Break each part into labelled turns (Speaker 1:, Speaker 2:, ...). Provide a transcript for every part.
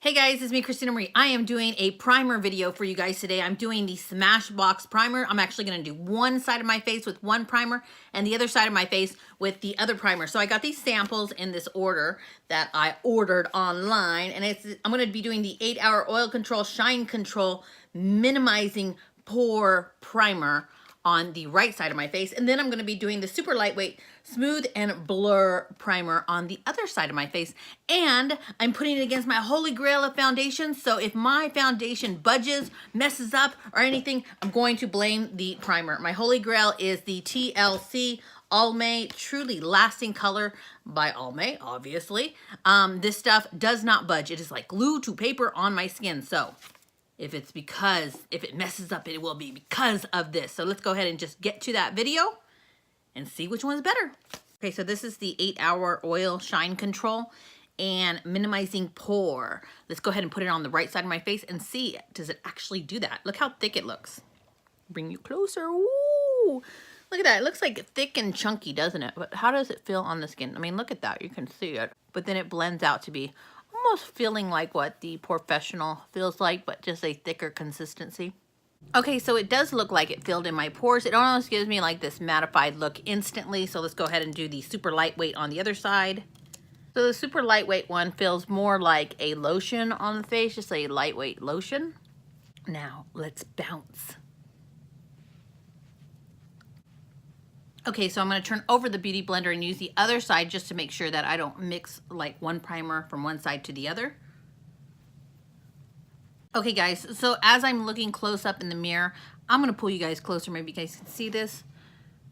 Speaker 1: Hey guys, it's me, Christina Marie. I am doing a primer video for you guys today. I'm doing the Smashbox Primer. I'm actually gonna do one side of my face with one primer and the other side of my face with the other primer. So I got these samples in this order that I ordered online, and I'm gonna be doing the 8-Hour Oil Control, Shine Control, Minimizing Pore Primer on the right side of my face, and then I'm going to be doing the super lightweight smooth and blur primer on the other side of my face, and I'm putting it against my holy grail of foundation. So if my foundation budges, messes up, or anything, I'm going to blame the primer. My holy grail is the TLC Almay Truly Lasting Color by Almay, obviously. This stuff does not budge. It is like glue to paper on my skin. So if it messes up, it will be because of this. So let's go ahead and just get to that video and see which one's better. Okay, so this is the 8-Hour Oil Shine Control and Minimizing Pore. Let's go ahead and put it on the right side of my face and see, does it actually do that? Look how thick it looks. Bring you closer. Ooh, look at that. It looks like thick and chunky, doesn't it? But how does it feel on the skin? I mean, look at that. You can see it. But then it blends out to be almost feeling like what the Professional feels like, but just a thicker consistency. Okay, so it does look like it filled in my pores. It almost gives me like this mattified look instantly. So let's go ahead and do the super lightweight on the other side. So the super lightweight one feels more like a lotion on the face, just a lightweight lotion. Now let's bounce. Okay, so I'm going to turn over the Beauty Blender and use the other side just to make sure that I don't mix like one primer from one side to the other. Okay guys, so as I'm looking close up in the mirror, I'm going to pull you guys closer. Maybe you guys can see this.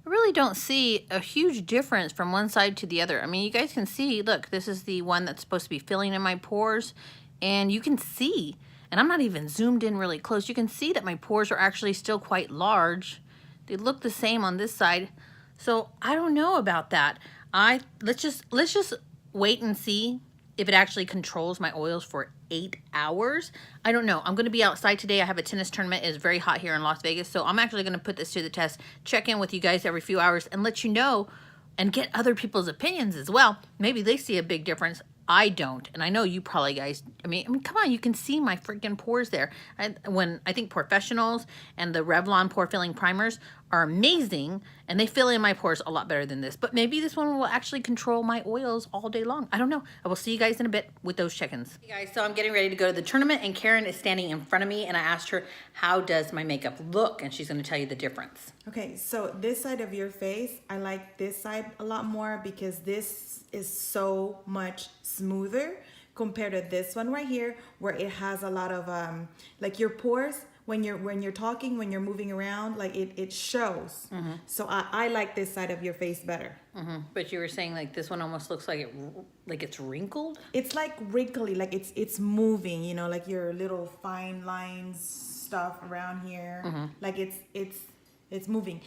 Speaker 1: I really don't see a huge difference from one side to the other. I mean, you guys can see, look, this is the one that's supposed to be filling in my pores, and you can see, and I'm not even zoomed in really close, you can see that my pores are actually still quite large. They look the same on this side. So I don't know about that. Let's just wait and see if it actually controls my oils for 8 hours. I don't know. I'm going to be outside today. I have a tennis tournament. It's very hot here in Las Vegas. So I'm actually going to put this to the test, check in with you guys every few hours and let you know and get other people's opinions as well. Maybe they see a big difference. I don't, and I know you probably guys, I mean, come on, you can see my freaking pores there. I think Professionals and the Revlon pore filling primers are amazing, and they fill in my pores a lot better than this. But maybe this one will actually control my oils all day long. I don't know. I will see you guys in a bit with those check-ins. Hey guys, so I'm getting ready to go to the tournament, and Karen is standing in front of me, and I asked her, how does my makeup look? And she's going to tell you the difference.
Speaker 2: Okay, so this side of your face, I like this side a lot more because this is so much smoother compared to this one right here, where it has a lot of like your pores when you're talking, when you're moving around, like it shows. Mm-hmm. So I like this side of your face better.
Speaker 1: Mm-hmm. But you were saying like this one almost looks like it's wrinkled.
Speaker 2: It's like wrinkly, like it's moving, you know, like your little fine lines stuff around here. Mm-hmm. Like it's moving.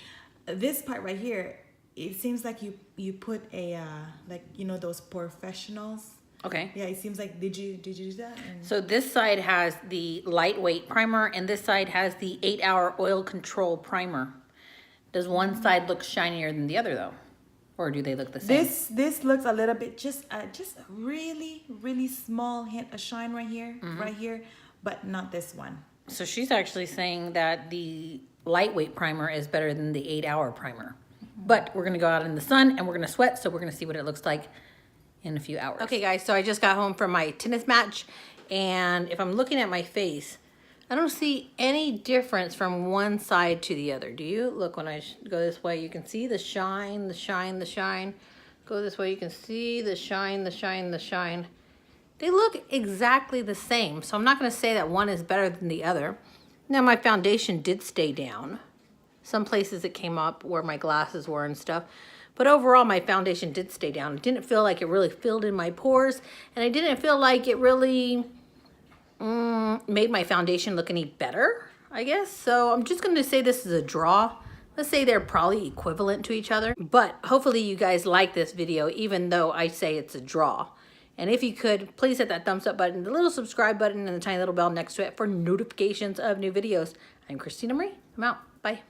Speaker 2: This part right here, it seems like you put a like, you know, those Professionals.
Speaker 1: Okay.
Speaker 2: Yeah, it seems like, did you do that?
Speaker 1: So this side has the lightweight primer, and this side has the 8-Hour Oil Control Primer. Does one side look shinier than the other though? Or do they look the same?
Speaker 2: This looks a little bit, just a really small hint of shine right here, right here, but not this one.
Speaker 1: So she's actually saying that the lightweight primer is better than the 8-Hour primer. But we're gonna go out in the sun and we're gonna sweat, so we're gonna see what it looks like in a few hours. Okay guys, so I just got home from my tennis match, and if I'm looking at my face, I don't see any difference from one side to the other. Do you? Look, when I go this way, you can see the shine, the shine, the shine. Go this way, you can see the shine, the shine, the shine. They look exactly the same, so I'm not gonna say that one is better than the other. Now my foundation did stay down. Some places it came up where my glasses were and stuff. But overall, my foundation did stay down. It didn't feel like it really filled in my pores. And I didn't feel like it really made my foundation look any better, I guess. So I'm just going to say this is a draw. Let's say they're probably equivalent to each other. But hopefully you guys like this video, even though I say it's a draw. And if you could, please hit that thumbs up button, the little subscribe button, and the tiny little bell next to it for notifications of new videos. I'm Christina Marie. I'm out. Bye.